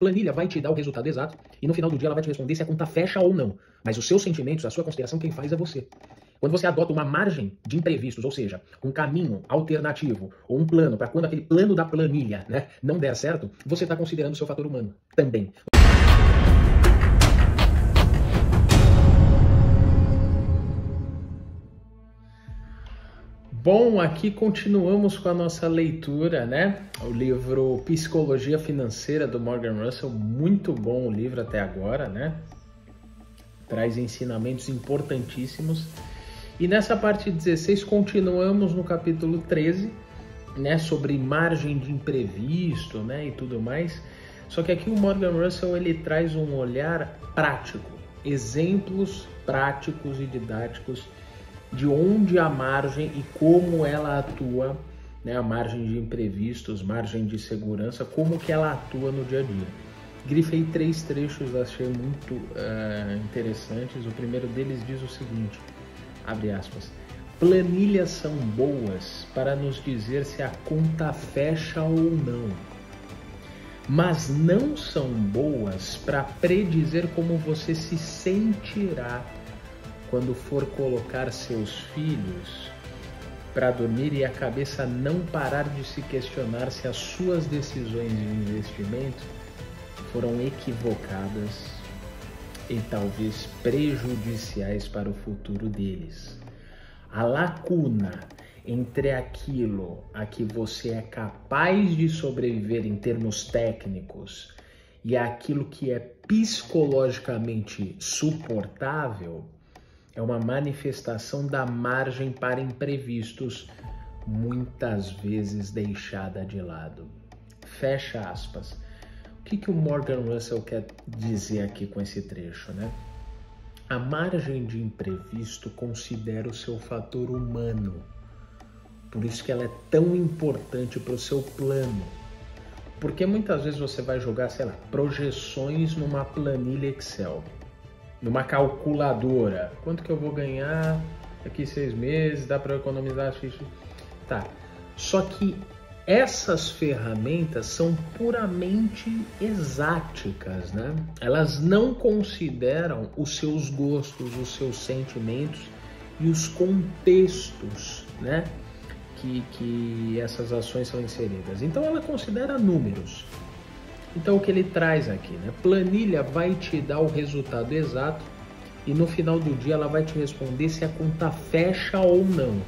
Planilha vai te dar o resultado exato e no final do dia ela vai te responder se a conta fecha ou não. Mas os seus sentimentos, a sua consideração, quem faz é você. Quando você adota uma margem de imprevistos, ou seja, um caminho alternativo ou um plano para quando aquele plano da planilha, né, não der certo, você está considerando o seu fator humano também. Bom, aqui continuamos com a nossa leitura, né? O livro Psicologia Financeira do Morgan Russell, muito bom o livro até agora, né? Traz ensinamentos importantíssimos. E nessa parte 16 continuamos no capítulo 13, né? Sobre margem de imprevisto, né? E tudo mais. Só que aqui o Morgan Russell ele traz um olhar prático, exemplos práticos e didáticos de onde a margem e como ela atua, né, a margem de imprevistos, margem de segurança, como que ela atua no dia a dia. Grifei 3 trechos, achei muito interessantes. O primeiro deles diz o seguinte, abre aspas, planilhas são boas para nos dizer se a conta fecha ou não, mas não são boas para predizer como você se sentirá quando for colocar seus filhos para dormir e a cabeça não parar de se questionar se as suas decisões de investimento foram equivocadas e talvez prejudiciais para o futuro deles. A lacuna entre aquilo a que você é capaz de sobreviver em termos técnicos e aquilo que é psicologicamente suportável é uma manifestação da margem para imprevistos, muitas vezes deixada de lado. Fecha aspas. O que o Morgan Russell quer dizer aqui com esse trecho, né? A margem de imprevisto considera o seu fator humano. Por isso que ela é tão importante para o seu plano. Porque muitas vezes você vai jogar, sei lá, projeções numa planilha Excel, numa calculadora. Quanto que eu vou ganhar daqui 6 meses? Dá para economizar X? Tá. Só que essas ferramentas são puramente exáticas, né? Elas não consideram os seus gostos, os seus sentimentos e os contextos, né? Que essas ações são inseridas. Então ela considera números. Então o que ele traz aqui, né? Planilha vai te dar o resultado exato e no final do dia ela vai te responder se a conta fecha ou não.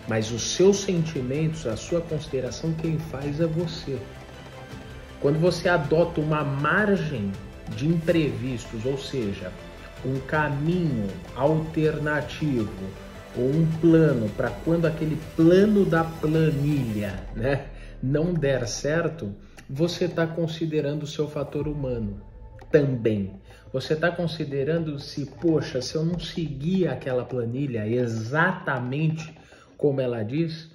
Mas os seus sentimentos, a sua consideração, quem faz é você. Quando você adota uma margem de imprevistos, ou seja, um caminho alternativo ou um plano para quando aquele plano da planilha, né, não der certo, você está considerando o seu fator humano também. Você está considerando se, poxa, se eu não seguir aquela planilha exatamente como ela diz,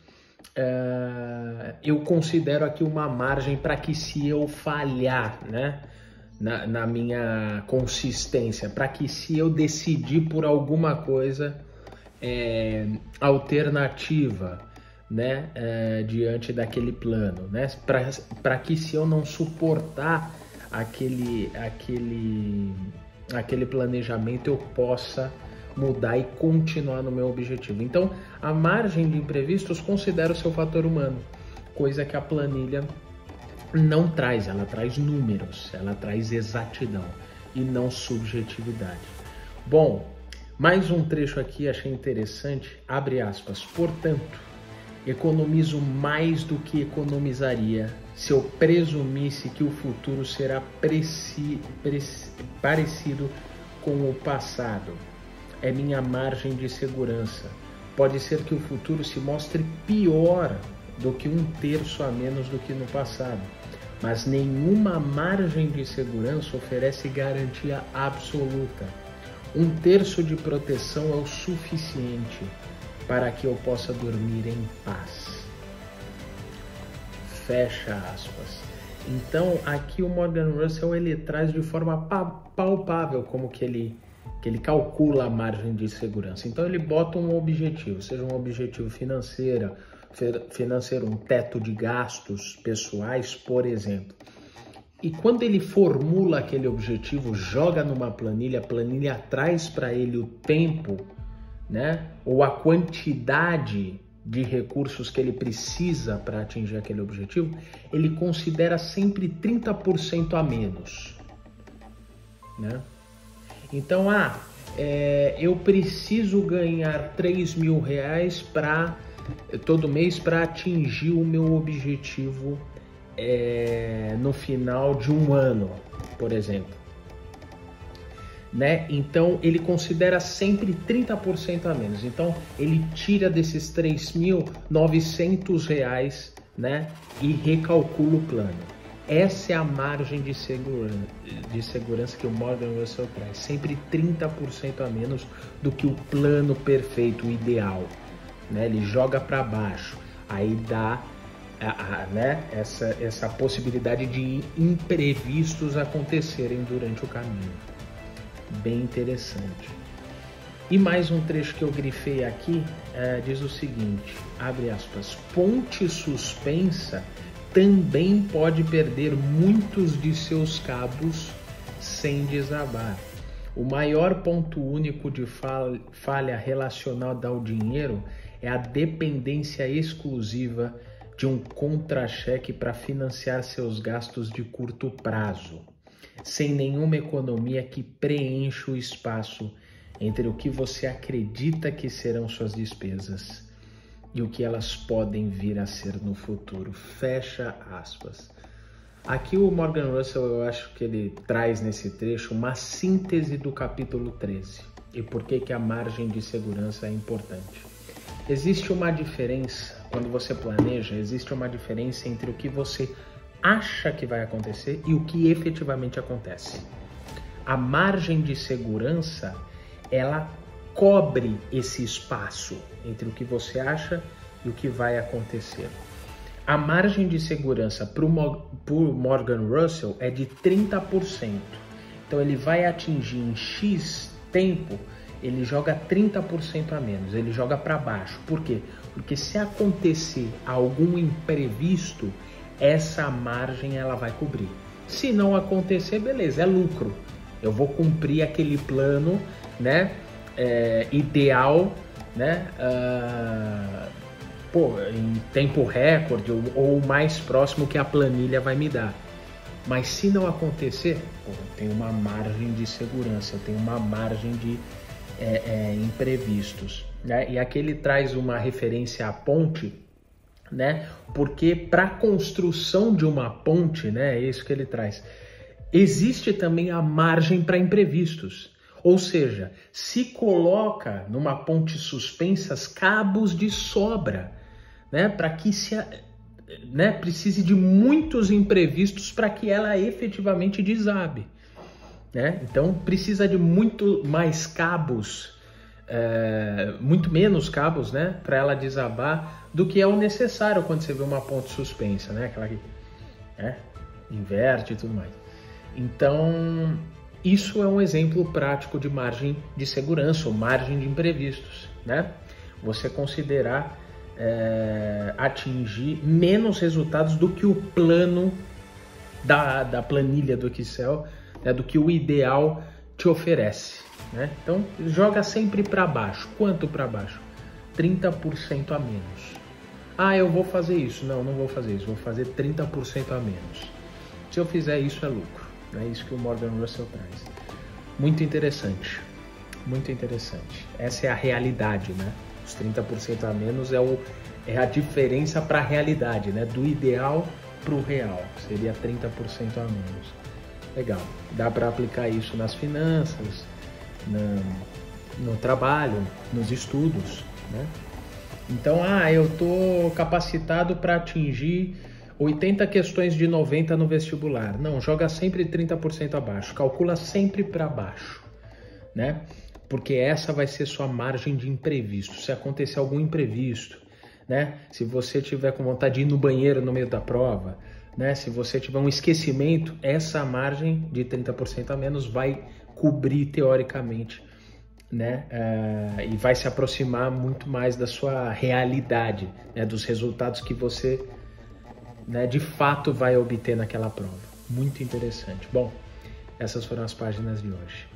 eu considero aqui uma margem para que se eu falhar, né, na minha consistência, para que se eu decidir por alguma coisa alternativa, né, diante daquele plano, né, para que se eu não suportar aquele planejamento eu possa mudar e continuar no meu objetivo. Então, a margem de imprevistos considera o seu fator humano, coisa que a planilha não traz, ela traz números, ela traz exatidão e não subjetividade. Bom, mais um trecho aqui, achei interessante, abre aspas, portanto, economizo mais do que economizaria se eu presumisse que o futuro será parecido com o passado. É minha margem de segurança. Pode ser que o futuro se mostre pior do que 1/3 a menos do que no passado, mas nenhuma margem de segurança oferece garantia absoluta. 1/3 de proteção é o suficiente para que eu possa dormir em paz. Fecha aspas. Então, aqui o Morgan Russell ele traz de forma palpável como que ele calcula a margem de segurança. Então, ele bota um objetivo, seja um objetivo financeiro, um teto de gastos pessoais, por exemplo. E quando ele formula aquele objetivo, joga numa planilha, a planilha traz para ele o tempo, né? Ou a quantidade de recursos que ele precisa para atingir aquele objetivo, ele considera sempre 30% a menos, né? Então, eu preciso ganhar 3 mil reais todo mês para atingir o meu objetivo no final de um ano, por exemplo, né? Então ele considera sempre 30% a menos. Então ele tira desses 3.900 reais, né? E recalcula o plano. Essa é a margem de segurança que o Morgan Russell traz. Sempre 30% a menos do que o plano perfeito, o ideal, né? Ele joga para baixo. Aí dá né, essa possibilidade de imprevistos acontecerem durante o caminho. Bem interessante. E mais um trecho que eu grifei aqui diz o seguinte, abre aspas, ponte suspensa também pode perder muitos de seus cabos sem desabar. O maior ponto único de falha relacionada ao dinheiro é a dependência exclusiva de um contra-cheque para financiar seus gastos de curto prazo, sem nenhuma economia que preencha o espaço entre o que você acredita que serão suas despesas e o que elas podem vir a ser no futuro. Fecha aspas. Aqui o Morgan Russell, eu acho que ele traz nesse trecho uma síntese do capítulo 13 e por que a margem de segurança é importante. Existe uma diferença, quando você planeja, existe uma diferença entre o que você acha que vai acontecer e o que efetivamente acontece. A margem de segurança, ela cobre esse espaço entre o que você acha e o que vai acontecer. A margem de segurança para o Morgan Russell é de 30%. Então ele vai atingir em X tempo, ele joga 30% a menos, ele joga para baixo. Por quê? Porque se acontecer algum imprevisto, essa margem ela vai cobrir. Se não acontecer, beleza, é lucro. Eu vou cumprir aquele plano, né, ideal, né, em tempo recorde ou mais próximo que a planilha vai me dar. Mas se não acontecer, eu tenho uma margem de segurança, eu tenho uma margem de imprevistos, né? E aqui ele traz uma referência à ponte, né? Porque para a construção de uma ponte, né, é isso que ele traz, existe também a margem para imprevistos. Ou seja, se coloca numa ponte suspensa cabos de sobra, né, para que precise de muitos imprevistos para que ela efetivamente desabe, né? Então precisa de muito mais cabos, muito menos cabos, né, para ela desabar do que é o necessário quando você vê uma ponte suspensa, né, aquela que inverte e tudo mais. Então isso é um exemplo prático de margem de segurança ou margem de imprevistos, né? Você considerar atingir menos resultados do que o plano da planilha do Excel, né, do que o ideal te oferece, né? Então joga sempre para baixo. Quanto para baixo? 30% a menos. Eu vou fazer isso. Não vou fazer isso. Vou fazer 30% a menos. Se eu fizer isso, é lucro. É isso que o Morgan Russell traz. Muito interessante. Muito interessante. Essa é a realidade, né? Os 30% a menos é a diferença para a realidade, né? Do ideal para o real. Seria 30% a menos. Legal. Dá para aplicar isso nas finanças, no trabalho, nos estudos, né? Então, eu estou capacitado para atingir 80 questões de 90 no vestibular. Não, joga sempre 30% abaixo. Calcula sempre para baixo, né? Porque essa vai ser sua margem de imprevisto. Se acontecer algum imprevisto, né? Se você tiver com vontade de ir no banheiro no meio da prova, né? Se você tiver um esquecimento, essa margem de 30% a menos vai cobrir teoricamente, né? E vai se aproximar muito mais da sua realidade, né? Dos resultados que você, né, de fato vai obter naquela prova. Muito interessante. Bom, essas foram as páginas de hoje.